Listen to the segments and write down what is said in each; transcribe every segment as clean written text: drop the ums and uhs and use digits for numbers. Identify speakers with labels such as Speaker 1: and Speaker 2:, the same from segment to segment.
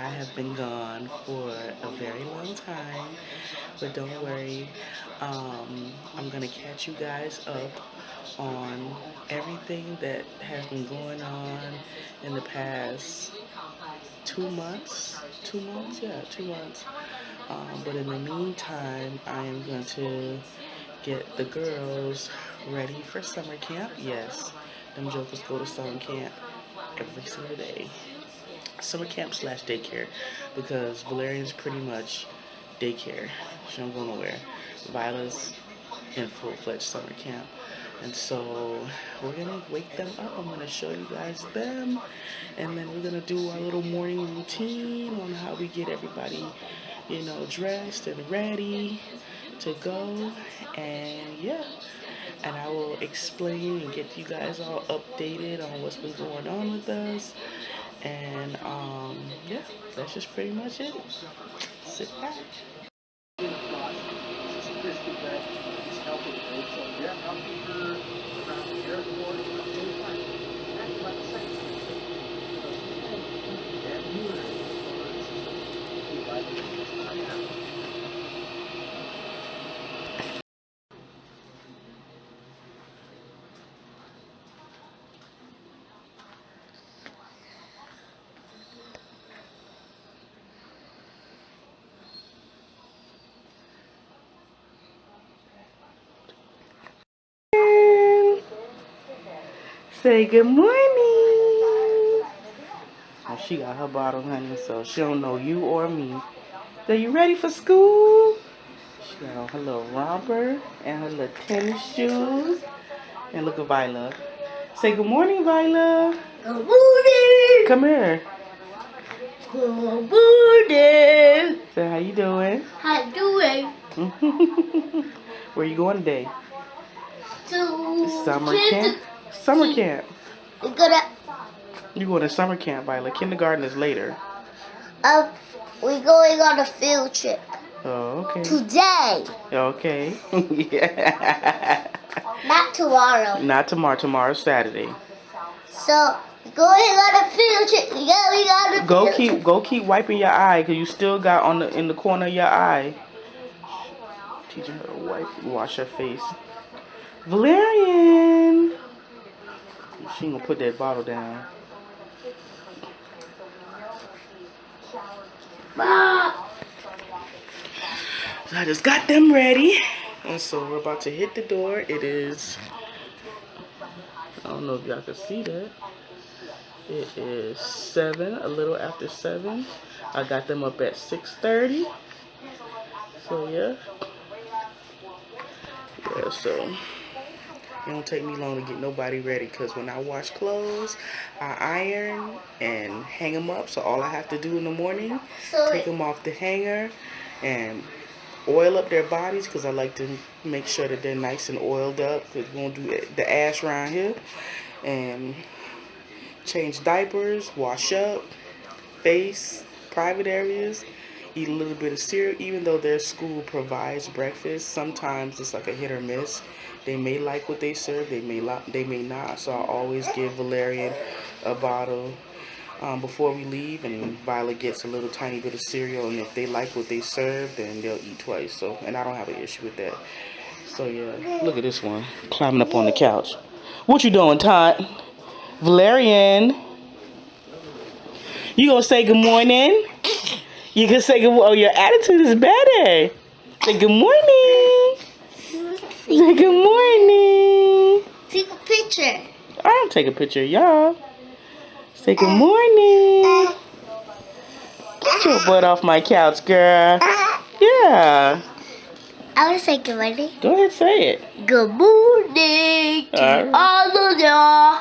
Speaker 1: I have been gone for a very long time, but don't worry. I'm gonna catch you guys up on everything that has been going on in the past 2 months. 2 months, yeah, 2 months. But in the meantime, I am going to get the girls ready for summer camp. Yes, them jokers go to summer camp every single day. Summer camp slash daycare, because Valerian's pretty much daycare. She don't go nowhere. Viola's in full-fledged summer camp. And so we're gonna wake them up. I'm gonna show you guys them, and then we're gonna do our little morning routine on how we get everybody, dressed and ready to go. And yeah, and I will explain and get you guys all updated on what's been going on with us. And yeah, that's just pretty much it. Sit back. Say good morning. Oh, she got her bottle, honey, so she don't know you or me. Are you ready for school? She got on her little romper and her little tennis shoes. And look at Viola. Say good morning, Viola.
Speaker 2: Good morning.
Speaker 1: Come here.
Speaker 2: Good morning.
Speaker 1: Say how you doing?
Speaker 2: How you doing?
Speaker 1: Where you going today?
Speaker 2: To
Speaker 1: Summer camp. Summer camp. You going to summer camp, Viola. Kindergarten is later.
Speaker 2: We're going on a field trip.
Speaker 1: Oh, okay.
Speaker 2: Today.
Speaker 1: Okay. Yeah.
Speaker 2: Not tomorrow.
Speaker 1: Not tomorrow. Tomorrow's Saturday.
Speaker 2: So we're going on a field trip. We got
Speaker 1: Go keep wiping your eye, cause you still got in the corner of your eye. Teaching her to wash her face. Valerian. She gonna put that bottle down. So I just got them ready, and so we're about to hit the door. It is, I don't know if y'all can see that. It is 7, a little after 7. I got them up at 6:30. So yeah. Yeah, so it don't take me long to get nobody ready, because when I wash clothes, I iron and hang them up. So all I have to do in the morning, take them off the hanger and oil up their bodies, because I like to make sure that they're nice and oiled up, because we won't do the ash around here. And change diapers, wash up, face, private areas, eat a little bit of cereal. Even though their school provides breakfast, sometimes it's like a hit or miss. They may like what they serve, they may not. So I always give Valerian a bottle before we leave, and Violet gets a little tiny bit of cereal, and if they like what they serve, then they'll eat twice. So, and I don't have an issue with that. So yeah, look at this one climbing up on the couch. What you doing, Todd? Valerian, you gonna say good morning? You can say good morning. Oh, your attitude is better. Say good morning. Say good morning.
Speaker 2: Take a picture.
Speaker 1: I don't take a picture of y'all. Say good morning. Get your butt off my couch, girl. Yeah.
Speaker 2: I want to say good morning.
Speaker 1: Go ahead, say it.
Speaker 2: Good morning to all of y'all.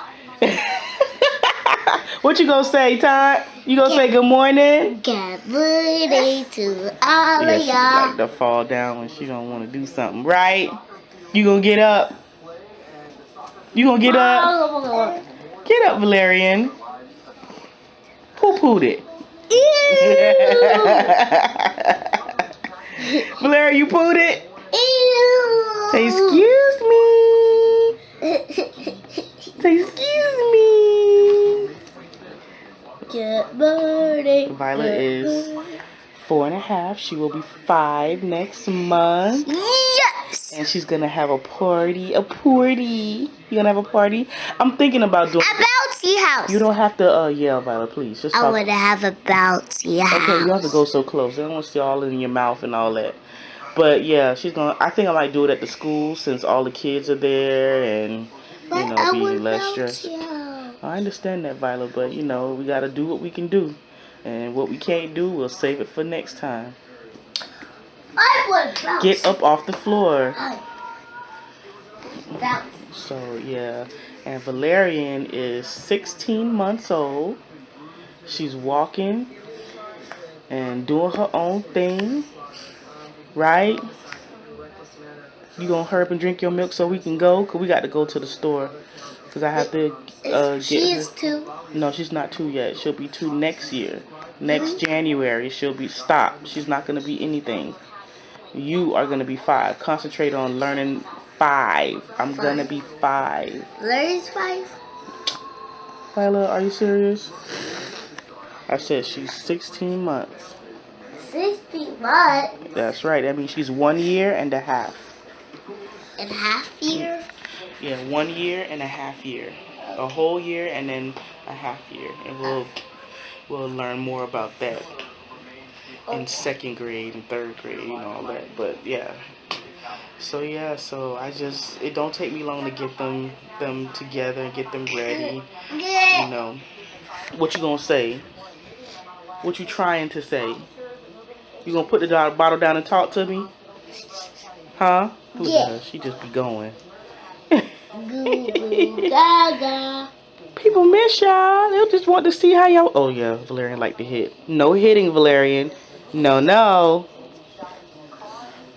Speaker 1: What you gonna say, Todd? You gonna say good morning?
Speaker 2: Good morning to all of y'all.
Speaker 1: She like to fall down when she don't want to do something, right? You gonna get up? You gonna get up? Get up, Valerian. Poo-pooed it. Valerian, you pooed it?
Speaker 2: Ew.
Speaker 1: Say excuse me. Say excuse me.
Speaker 2: Good morning.
Speaker 1: Violet is 4.5. She will be 5 next month.
Speaker 2: Yes.
Speaker 1: And she's gonna have a party. You gonna have a party? I'm thinking about doing
Speaker 2: A bouncy house.
Speaker 1: You don't have to yell, Violet, please. Just
Speaker 2: I
Speaker 1: talk.
Speaker 2: want to have a bouncy house.
Speaker 1: Okay, you don't have to go so close. They don't want to see all in your mouth and all that. But yeah, she's gonna. I think I might do it at the school since all the kids are there and be less stressed. I understand that, Violet, but we gotta do what we can do, and what we can't do, we'll save it for next time.
Speaker 2: I want bouncy.
Speaker 1: Get up off the floor.
Speaker 2: Bouncy.
Speaker 1: So yeah, and Valerian is 16 months old. She's walking and doing her own thing, right? You gonna hurry up and drink your milk so we can go? Cause we got to go to the store. Cause I have to get
Speaker 2: She's
Speaker 1: her.
Speaker 2: 2.
Speaker 1: No, she's not 2 yet. She'll be 2 next year. Next January, she'll be stopped. She's not gonna be anything. You are gonna be 5. Concentrate on learning 5. I'm gonna be 5.
Speaker 2: Larry's 5.
Speaker 1: Viola, are you serious? I said she's 16 months.
Speaker 2: 16 months?
Speaker 1: That's right. That means she's 1 year and a half.
Speaker 2: And half year?
Speaker 1: Yeah, 1 year and a half year. A whole year and then a half year. And we'll learn more about that in 2nd grade and 3rd grade and all that. But yeah. So yeah, it don't take me long to get them together and get them ready. What you gonna say? What you trying to say? You gonna put the bottle down and talk to me? Huh?
Speaker 2: Yeah.
Speaker 1: She just be going.
Speaker 2: Goo goo gaga.
Speaker 1: People miss y'all. They'll just want to see how y'all. Oh yeah, Valerian like to hit. No hitting, Valerian. No.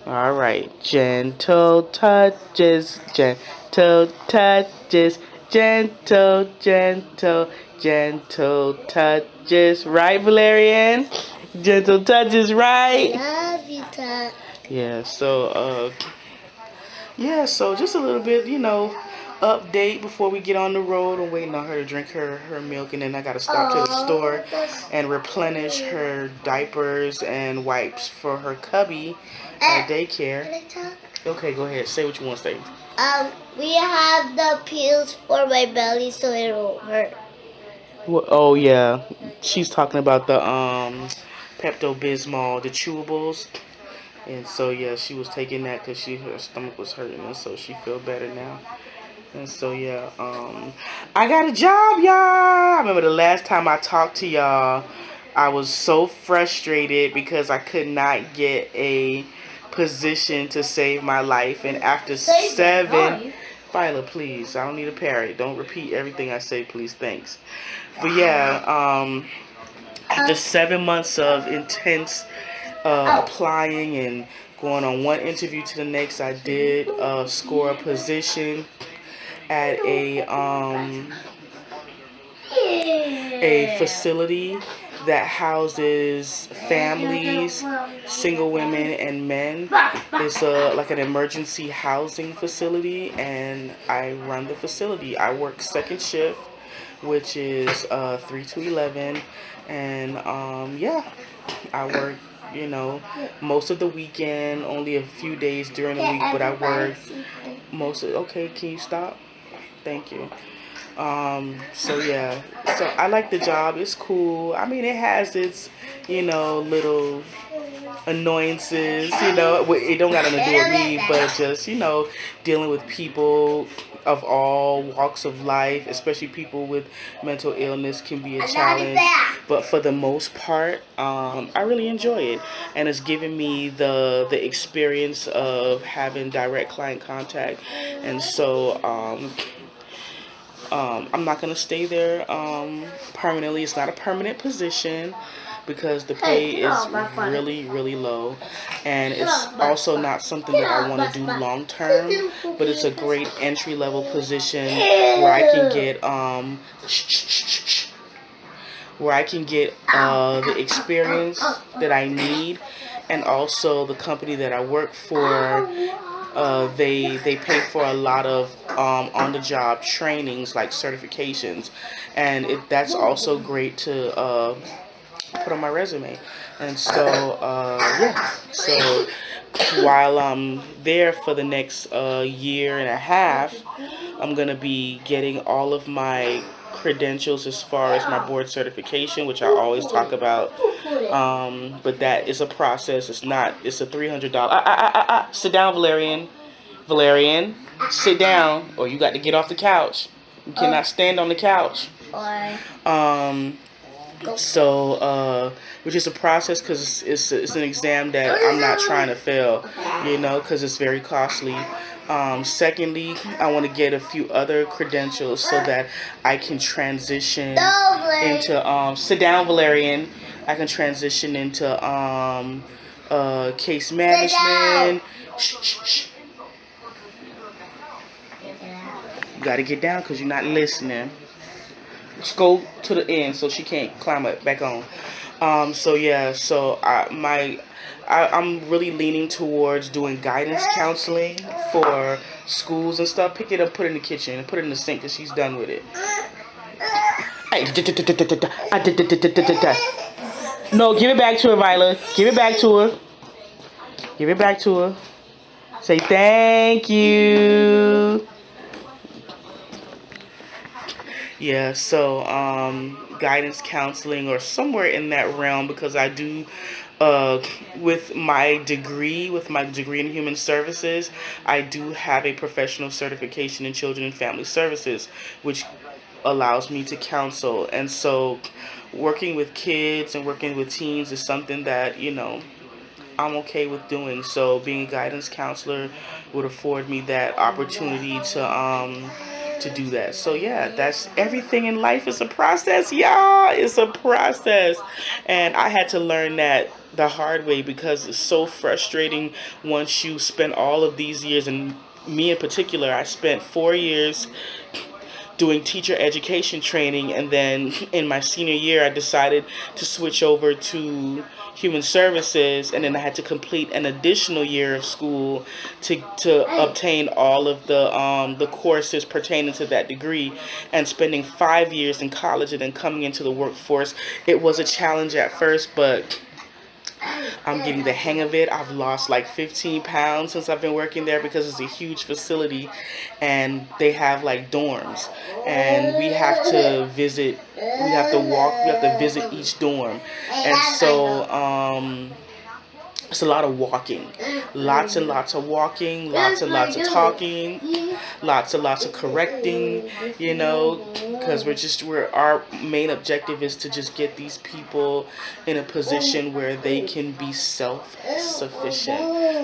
Speaker 1: All right. Gentle touches. Gentle touches. Gentle touches. Right, Valerian? Gentle touches, right?
Speaker 2: Love you, Tot.
Speaker 1: Yeah, so just a little bit, update before we get on the road. I'm waiting on her to drink her milk, and then I got to stop to the store and replenish her diapers and wipes for her cubby at daycare.
Speaker 2: Can I talk?
Speaker 1: Okay, go ahead. Say what you want to say.
Speaker 2: We have the pills for my belly so it won't hurt.
Speaker 1: Oh, yeah. She's talking about the Pepto-Bismol, the chewables. And so, yeah, she was taking that because her stomach was hurting, and so she feel better now. And so, yeah, I got a job, y'all. I remember the last time I talked to y'all, I was so frustrated because I could not get a position to save my life. And after 7... Viola, please, I don't need a parrot. Don't repeat everything I say, please. Thanks. But, yeah, after 7 months of intense applying and going on one interview to the next, I did score a position at a facility that houses families, single women and men. It's like an emergency housing facility, and I run the facility. I work 2nd shift, which is 3 to 11, and yeah, I work most of the weekend, only a few days during the week, but I work most of... Okay, can you stop? Thank you. So yeah, so I like the job. It's cool. I mean, it has its, little annoyances, it don't got nothing to do with me, but just, dealing with people of all walks of life, especially people with mental illness, can be a challenge. But for the most part, I really enjoy it, and it's given me the experience of having direct client contact. And so I'm not going to stay there permanently. It's not a permanent position because the pay is really, really low. And it's also not something that I want to do long term, but it's a great entry-level position where I can get the experience that I need. And also the company that I work for, they pay for a lot of on-the-job trainings, like certifications, and that's also great to put on my resume. And so, yeah. So while I'm there for the next year and a half, I'm going to be getting all of my credentials as far as my board certification, which I always talk about. But that is a process. It's a $300. Sit down, Valerian. Valerian, sit down, or you got to get off the couch. You cannot stand on the couch. Um, which is a process because it's an exam that I'm not trying to fail, because it's very costly. Secondly, I want to get a few other credentials so that I can transition into, sit down, Valerian. I can transition into case management. Shh, shh, shh. You got to get down because you're not listening. Just go to the end so she can't climb it back on. I'm really leaning towards doing guidance counseling for schools and stuff. Pick it up, put it in the kitchen, and put it in the sink because she's done with it. No, give it back to her, Viola. Give it back to her. Give it back to her. Say thank you. Yeah, so guidance counseling or somewhere in that realm, because I do with my degree in human services, I do have a professional certification in children and family services, which allows me to counsel. And so working with kids and working with teens is something that, I'm okay with doing. So being a guidance counselor would afford me that opportunity to do that. So yeah, that's everything in life is a process, y'all. It's a process. And I had to learn that the hard way because it's so frustrating once you spend all of these years, and me in particular, I spent 4 years doing teacher education training, and then in my senior year I decided to switch over to human services, and then I had to complete an additional year of school to obtain all of the courses pertaining to that degree, and spending 5 years in college and then coming into the workforce. It was a challenge at first, but I'm getting the hang of it. I've lost like 15 pounds since I've been working there because it's a huge facility and they have like dorms, and we have to visit, we have to visit each dorm. And so it's a lot of walking, lots and lots of walking, lots and lots of talking, lots and lots of correcting, because our main objective is to just get these people in a position where they can be self-sufficient.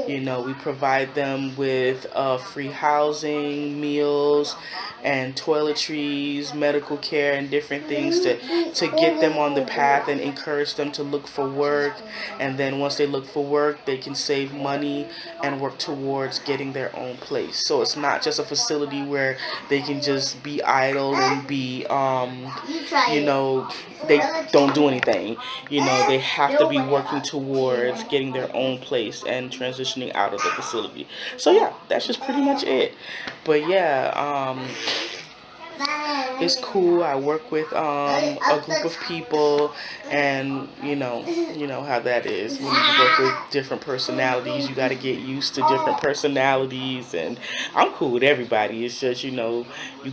Speaker 1: We provide them with free housing, meals, and toiletries, medical care, and different things to get them on the path and encourage them to look for work. And then once they look for work, they can save money and work towards getting their own place. So it's not just a facility where they can just be idle and be, they don't do anything. They have to be working towards getting their own place and transitioning out of the facility. So yeah, that's just pretty much it. But yeah, it's cool. I work with a group of people, and you know how that is. When you work with different personalities, you got to get used to different personalities, and I'm cool with everybody. It's just you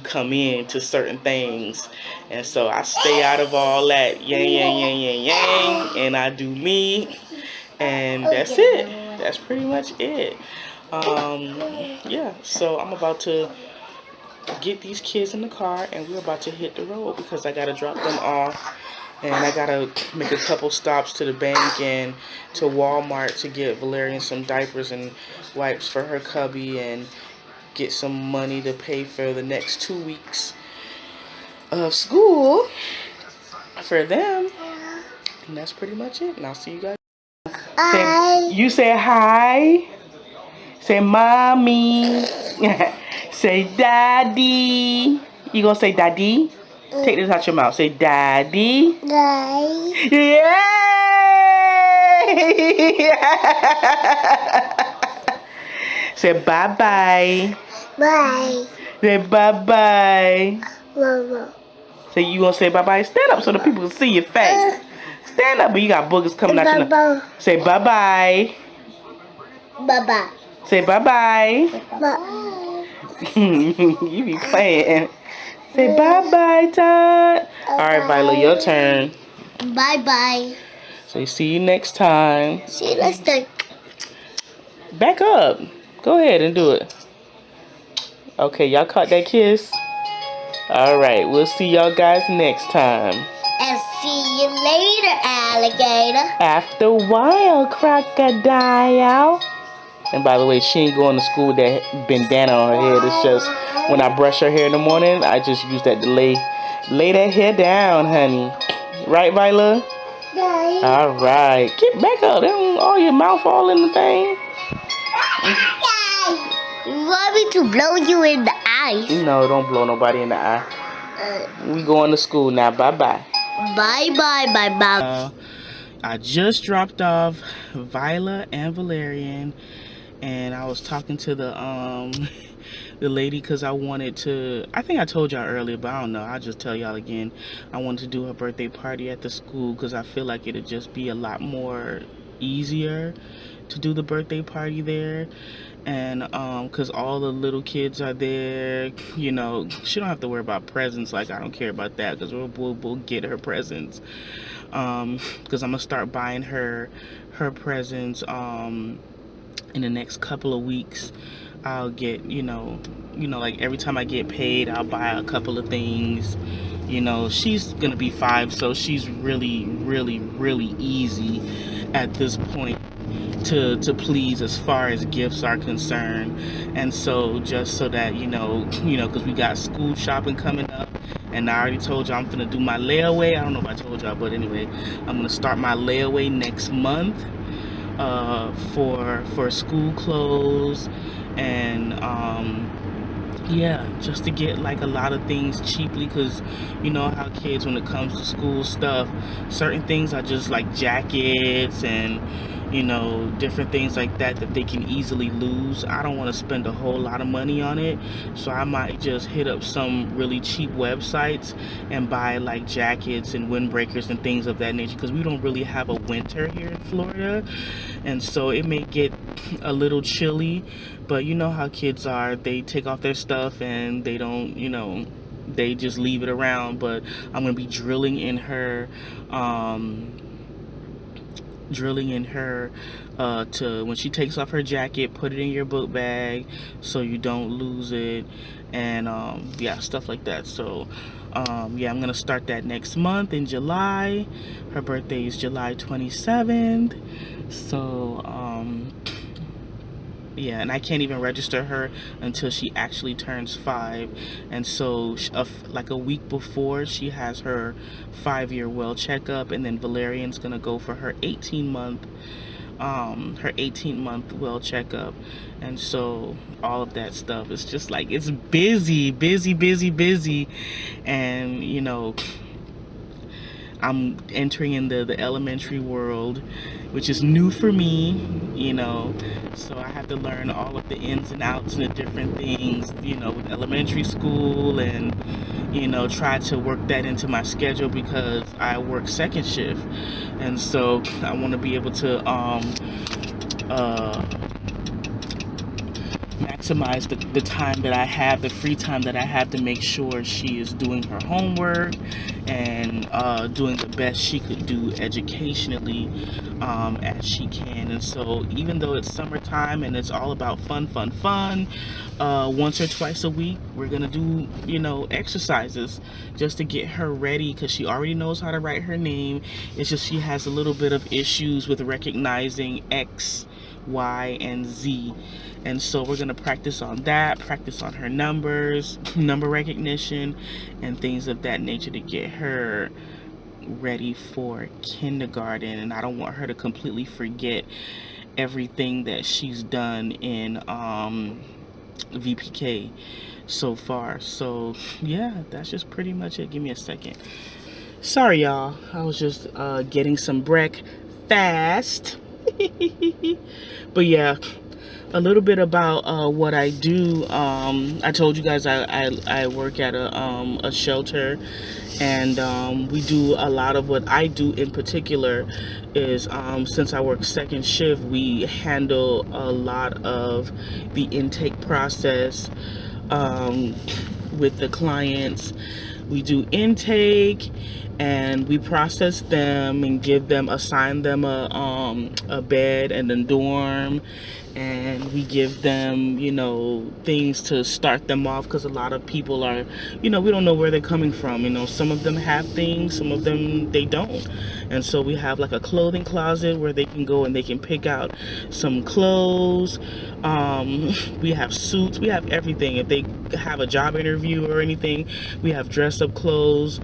Speaker 1: come in to certain things, and so I stay out of all that yang, and I do me, and that's it. That's pretty much it. Yeah. So I'm about to get these kids in the car and we're about to hit the road because I gotta drop them off, and I gotta make a couple stops to the bank and to Walmart to get Valerian some diapers and wipes for her cubby, and get some money to pay for the next 2 weeks of school for them. And that's pretty much it, and I'll see you guys. You say hi. Say mommy. Say daddy. You gonna say daddy? Take this out your mouth. Say daddy. Yay! Say bye bye.
Speaker 2: Bye.
Speaker 1: Say bye bye.
Speaker 2: Mama.
Speaker 1: Say you gonna say bye bye. Stand up so the people can see your face. Stand up, but you got boogers coming out your nose. Say bye-bye.
Speaker 2: Bye-bye.
Speaker 1: Say bye-bye.
Speaker 2: Bye.
Speaker 1: You be playing. Say bye-bye, Todd. Alright, Viola, your turn.
Speaker 2: Bye-bye.
Speaker 1: Say see you next time.
Speaker 2: See you next time.
Speaker 1: Back up. Go ahead and do it. Okay, y'all caught that kiss? Alright, we'll see y'all guys next time.
Speaker 2: And see you later, alligator.
Speaker 1: After a while, crocodile. And by the way, she ain't going to school with that bandana on her head. It's just when I brush her hair in the morning, I just use that to lay that hair down, honey. Right, Viola?
Speaker 2: Bye.
Speaker 1: Alright. Get back up. All your mouth all in the thing.
Speaker 2: You want me to blow you in the eyes?
Speaker 1: No, don't blow nobody in the eye. We going to school now. Bye-bye.
Speaker 2: Bye-bye, bye-bye.
Speaker 1: I just dropped off Viola and Valerian, and I was talking to the lady because I wanted to, I think I told y'all earlier, but I don't know, I'll just tell y'all again. I wanted to do her birthday party at the school because I feel like it'd just be a lot more easier to do the birthday party there. And because all the little kids are there, you know, she don't have to worry about presents. Like, I don't care about that because we'll get her presents. Because I'm gonna start buying her presents in the next couple of weeks. I'll get, you know, like every time I get paid, I'll buy a couple of things. You know, she's gonna be 5, so she's really easy at this point to please as far as gifts are concerned. And so just so that you know, because we got school shopping coming up, and I already told y'all I'm gonna do my layaway. I don't know if I told y'all, but anyway, I'm gonna start my layaway next month for school clothes. And yeah, just to get like a lot of things cheaply, because you know how kids, when it comes to school stuff, certain things are just like jackets and, you know, different things like that they can easily lose. I don't want to spend a whole lot of money on it, so I might just hit up some really cheap websites and buy like jackets and windbreakers and things of that nature, because we don't really have a winter here in Florida, and so it may get a little chilly. But you know how kids are, they take off their stuff and they don't, you know, they just leave it around. But I'm gonna be drilling in her to, when she takes off her jacket, put it in your book bag so you don't lose it, and yeah, stuff like that. So yeah, I'm gonna start that next month in July. Her birthday is July 27th, so yeah, and I can't even register her until she actually turns 5. And so like a week before, she has her 5-year well checkup, and then Valerian's gonna go for her 18-month well checkup. And so all of that stuff is just like, it's busy. And you know, I'm entering in the elementary world, which is new for me, you know, so I have to learn all of the ins and outs and the different things, you know, with elementary school, and, you know, try to work that into my schedule because I work second shift. And so I want to be able to maximize the time that I have, the free time that I have, to make sure she is doing her homework and doing the best she could do educationally as she can. And so even though it's summertime and it's all about fun, once or twice a week we're gonna do, you know, exercises just to get her ready, because she already knows how to write her name. It's just she has a little bit of issues with recognizing X, Y, and Z. And so we're gonna practice on that, practice on her numbers, number recognition, and things of that nature to get her ready for kindergarten. And I don't want her to completely forget everything that she's done in VPK so far. So yeah, that's just pretty much it. Give me a second. Sorry y'all, I was just getting some breakfast. But yeah, a little bit about what I do. I told you guys I work at a shelter, and we do a lot of what I do in particular is since I work second shift, we handle a lot of the intake process with the clients. We do intake and we process them and assign them a bed and a dorm, and we give them, you know, things to start them off, because a lot of people are, you know, we don't know where they're coming from. You know, some of them have things, some of them they don't, and so we have like a clothing closet where they can go and they can pick out some clothes. We have suits, we have everything. If they have a job interview or anything, we have dress up clothes,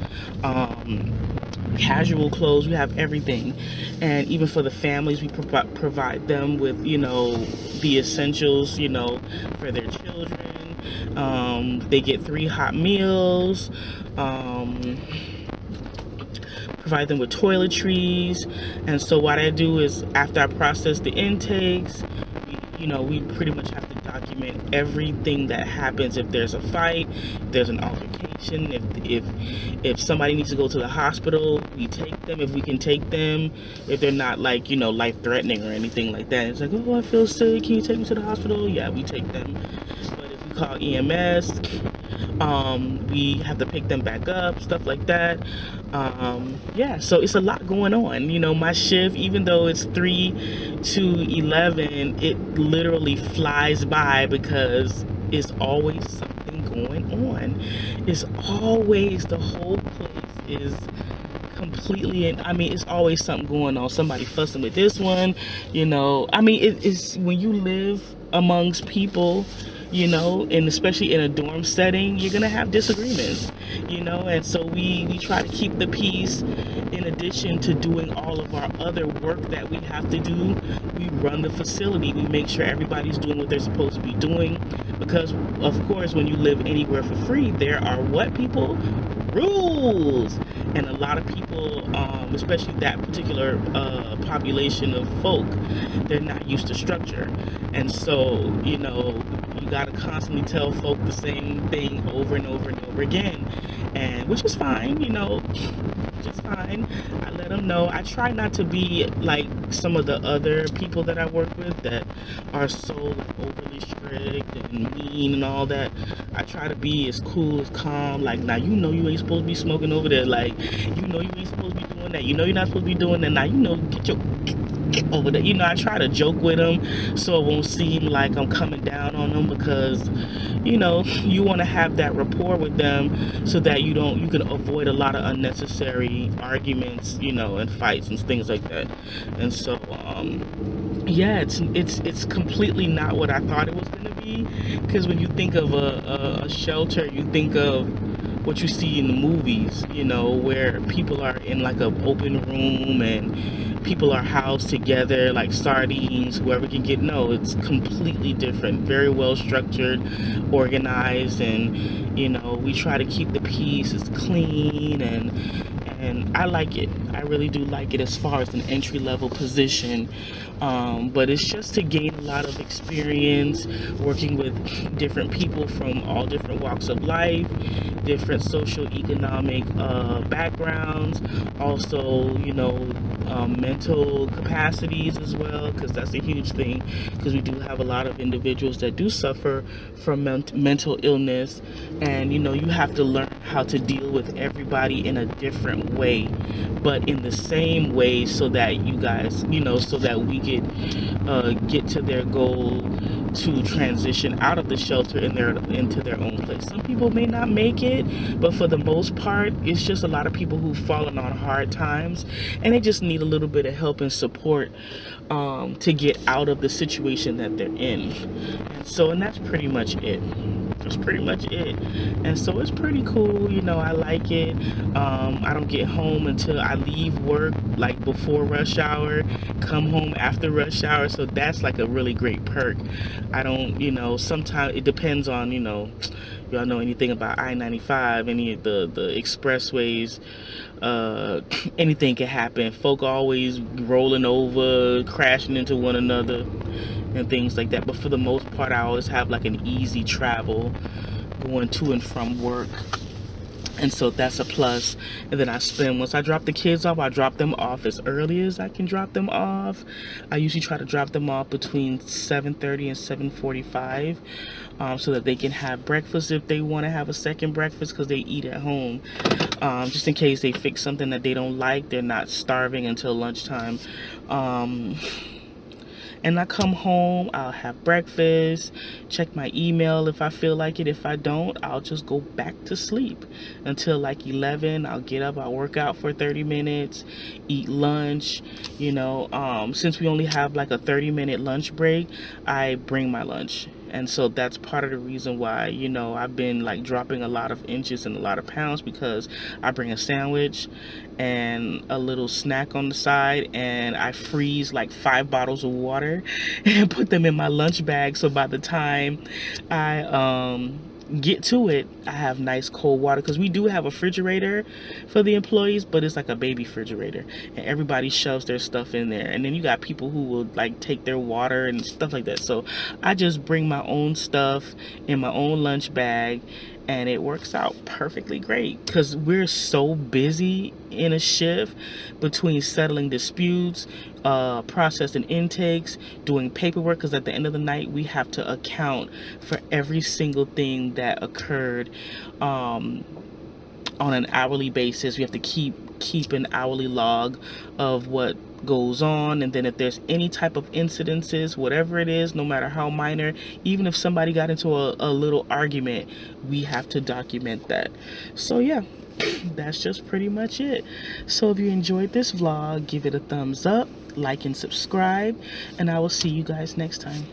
Speaker 1: casual clothes, we have everything. And even for the families, we provide them with, you know, the essentials, you know, for their children. They get 3 hot meals, provide them with toiletries. And so what I do is, after I process the intakes, you know, we pretty much have to document everything that happens. If there's a fight, if there's an altercation, if somebody needs to go to the hospital, we take them if we can take them. If they're not, like, you know, life-threatening or anything like that, it's like, oh, I feel sick, can you take me to the hospital? Yeah, we take them. But if we call EMS, we have to pick them back up, stuff like that. Yeah, so it's a lot going on. You know, my shift, even though it's 3 to 11, it literally flies by because it's always something going on. It's always, the whole place is completely, and I mean, it's always something going on. Somebody fussing with this one, you know. I mean, it's when you live amongst people, you know, and especially in a dorm setting, you're gonna have disagreements, you know. And so we try to keep the peace. In addition to doing all of our other work that we have to do, we run the facility. We make sure everybody's doing what they're supposed to be doing, because of course, when you live anywhere for free, there are what, people? Rules. And a lot of people, especially that particular population of folk, they're not used to structure. And so, you know, you got to constantly tell folk the same thing over and over and over again, and which is fine, you know, just fine. I let them know. I try not to be like some of the other people that I work with that are so, like, overly strict and mean and all that. I try to be as cool, as calm. Like, now, you know, you ain't supposed to be smoking over there. Like, you know, you ain't supposed to be doing that. You know, you're not supposed to be doing that. Now, you know, get over there. You know, I try to joke with them so it won't seem like I'm coming down on them, because, you know, you want to have that rapport with them so that you can avoid a lot of unnecessary arguments, you know, and fights and things like that. And so, yeah, it's completely not what I thought it was gonna be, because when you think of a shelter, you think of what you see in the movies, you know, where people are in like an open room and people are housed together like sardines, whoever can get. No, it's completely different. Very well structured, organized, and, you know, we try to keep the peace. It's clean, and I like it. I really do like it as far as an entry-level position. But it's just to gain a lot of experience working with different people from all different walks of life, different socio-economic backgrounds, also, you know, mental capacities as well, because that's a huge thing, because we do have a lot of individuals that do suffer from mental illness, and, you know, you have to learn how to deal with everybody in a different way, but in the same way, so that you guys, you know, so that we could get to their goal to transition out of the shelter into their own place. Some people may not make it, but for the most part, it's just a lot of people who've fallen on hard times, and they just need a little bit of help and support to get out of the situation that they're in. And so, and that's pretty much it. That's pretty much it. And so it's pretty cool, you know. I like it. I don't get home until I leave work, like before rush hour, come home after rush hour, so that's like a really great perk. I don't, you know, sometimes it depends on, you know, y'all know anything about I-95, any of the expressways, anything can happen. Folk always rolling over, crashing into one another, and things like that. But for the most part, I always have like an easy travel going to and from work. And so that's a plus. And then once I drop the kids off, I drop them off as early as I can drop them off. I usually try to drop them off between 7:30 and 7:45, so that they can have breakfast if they want to have a second breakfast, because they eat at home. Just in case they fix something that they don't like, they're not starving until lunchtime. And I come home, I'll have breakfast, check my email if I feel like it. If I don't, I'll just go back to sleep until like 11. I'll get up, I'll work out for 30 minutes, eat lunch. You know, since we only have like a 30-minute lunch break, I bring my lunch. And so that's part of the reason why, you know, I've been like dropping a lot of inches and a lot of pounds, because I bring a sandwich and a little snack on the side, and I freeze like 5 bottles of water and put them in my lunch bag. So by the time I get to it, I have nice cold water, because we do have a refrigerator for the employees, but it's like a baby refrigerator, and everybody shoves their stuff in there. And then you got people who will like take their water and stuff like that. So I just bring my own stuff in my own lunch bag, and it works out perfectly great, because we're so busy in a shift between settling disputes, processing intakes, doing paperwork, because at the end of the night we have to account for every single thing that occurred on an hourly basis. We have to keep an hourly log of what goes on, and then if there's any type of incidences, whatever it is, no matter how minor, even if somebody got into a little argument, we have to document that. So yeah, that's just pretty much it. So if you enjoyed this vlog, give it a thumbs up, like and subscribe, and I will see you guys next time.